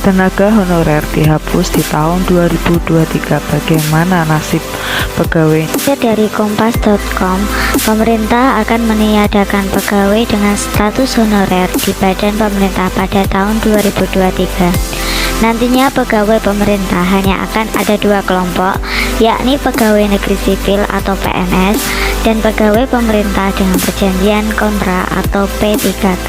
Tenaga honorer dihapus di tahun 2023. Bagaimana nasib pegawai? Dari kompas.com, pemerintah akan meniadakan pegawai dengan status honorer di badan pemerintah pada tahun 2023. Nantinya pegawai pemerintah hanya akan ada dua kelompok, yakni pegawai negeri sipil atau PNS dan pegawai pemerintah dengan perjanjian kontrak atau P3K.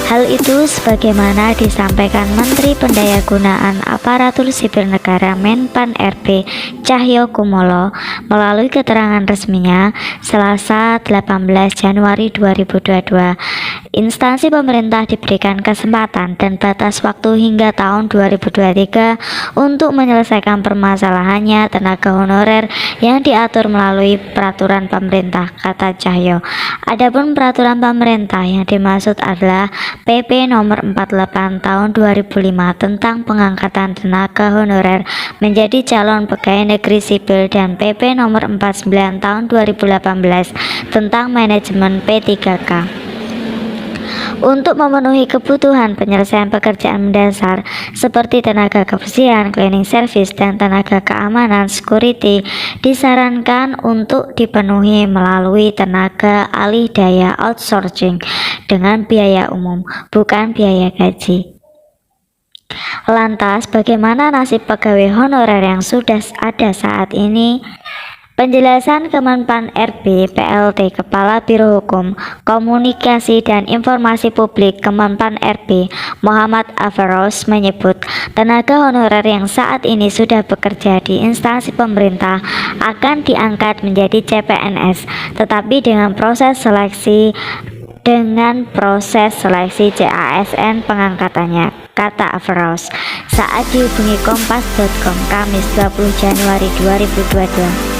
Hal itu sebagaimana disampaikan Menteri Pendayagunaan Aparatur Sipil Negara Menpan RB Cahyokumolo melalui keterangan resminya Selasa 18 Januari 2022. Instansi pemerintah diberikan kesempatan dan batas waktu hingga tahun 2023 untuk menyelesaikan permasalahannya tenaga honorer yang diatur melalui peraturan pemerintah, kata Cahyo. Adapun peraturan pemerintah yang dimaksud adalah PP nomor 48 tahun 2005 tentang pengangkatan tenaga honorer menjadi calon pegawai negeri sipil dan PP nomor 49 tahun 2018 tentang manajemen P3K. Untuk memenuhi kebutuhan penyelesaian pekerjaan mendasar seperti tenaga kebersihan, cleaning service, dan tenaga keamanan security disarankan untuk dipenuhi melalui tenaga alih daya outsourcing dengan biaya umum, bukan biaya gaji. Lantas, bagaimana nasib pegawai honorer yang sudah ada saat ini? Penjelasan Kemenpan RB PLT Kepala Biro Hukum, Komunikasi dan Informasi Publik Kemenpan RB Muhammad Afaros menyebut tenaga honorer yang saat ini sudah bekerja di instansi pemerintah akan diangkat menjadi CPNS, tetapi dengan proses seleksi CASN pengangkatannya, kata Afaros saat dihubungi kompas.com Kamis 20 Januari 2022.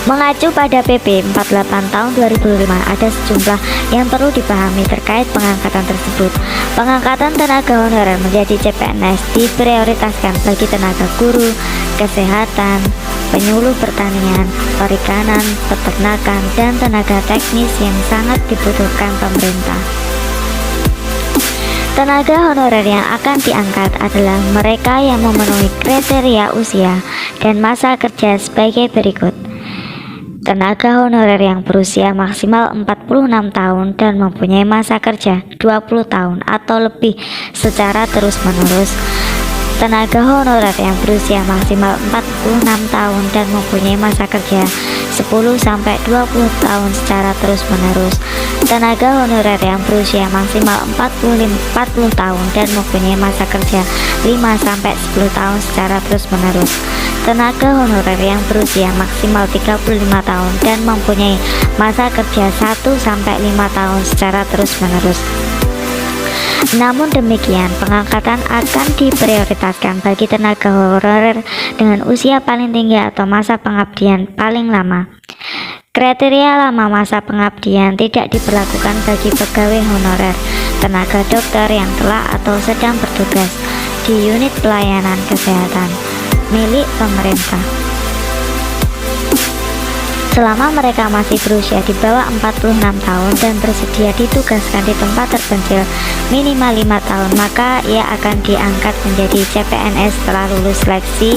Mengacu pada PP 48 tahun 2005, ada sejumlah yang perlu dipahami terkait pengangkatan tersebut. Pengangkatan tenaga honorer menjadi CPNS diprioritaskan bagi tenaga guru, kesehatan, penyuluh pertanian, perikanan, peternakan, dan tenaga teknis yang sangat dibutuhkan pemerintah. Tenaga honorer yang akan diangkat adalah mereka yang memenuhi kriteria usia dan masa kerja sebagai berikut. Tenaga honorer yang berusia maksimal 46 tahun dan mempunyai masa kerja 20 tahun atau lebih secara terus-menerus. Tenaga honorer yang berusia maksimal 46 tahun dan mempunyai masa kerja 10-20 tahun secara terus-menerus. Tenaga honorer yang berusia maksimal 40 tahun dan mempunyai masa kerja 5-10 tahun secara terus-menerus. Tenaga honorer yang berusia maksimal 35 tahun dan mempunyai masa kerja 1-5 tahun secara terus-menerus. Namun demikian, pengangkatan akan diprioritaskan bagi tenaga honorer dengan usia paling tinggi atau masa pengabdian paling lama. Kriteria lama masa pengabdian tidak diberlakukan bagi pegawai honorer, tenaga dokter yang telah atau sedang bertugas di unit pelayanan kesehatan milik pemerintah. Selama mereka masih berusia di bawah 46 tahun dan bersedia ditugaskan di tempat terpencil minimal 5 tahun, maka ia akan diangkat menjadi CPNS setelah lulus seleksi.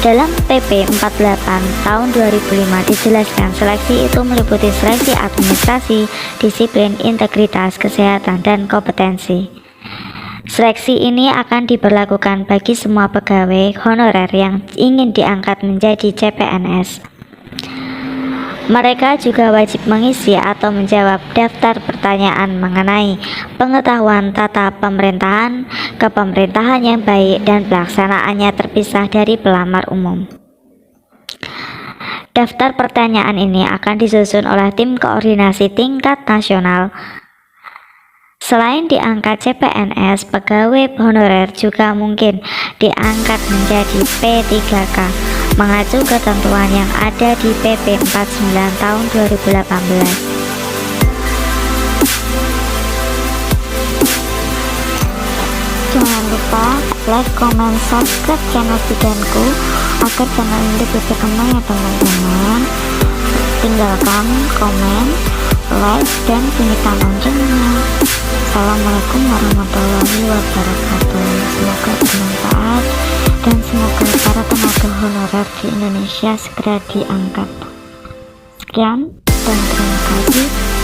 Dalam PP 48 tahun 2005 dijelaskan seleksi itu meliputi seleksi administrasi, disiplin, integritas, kesehatan, dan kompetensi. Seleksi ini akan diberlakukan bagi semua pegawai honorer yang ingin diangkat menjadi CPNS. Mereka juga wajib mengisi atau menjawab daftar pertanyaan mengenai pengetahuan tata pemerintahan, kepemerintahan yang baik, dan pelaksanaannya terpisah dari pelamar umum. Daftar pertanyaan ini akan disusun oleh tim koordinasi tingkat nasional. Selain diangkat CPNS, pegawai honorer juga mungkin diangkat menjadi P3K mengacu ketentuan yang ada di PP 49 tahun 2018. Jangan lupa like, comment, subscribe channel Bidanku agar channel ini bisa berkembang ya teman-teman. Tinggalkan komen, like, dan bunyikan loncengnya. Assalamualaikum. Wassalamualaikum warahmatullahi wabarakatuh. Semoga bermanfaat dan semoga para tenaga honorer di Indonesia segera diangkat. Sekian dan terima kasih.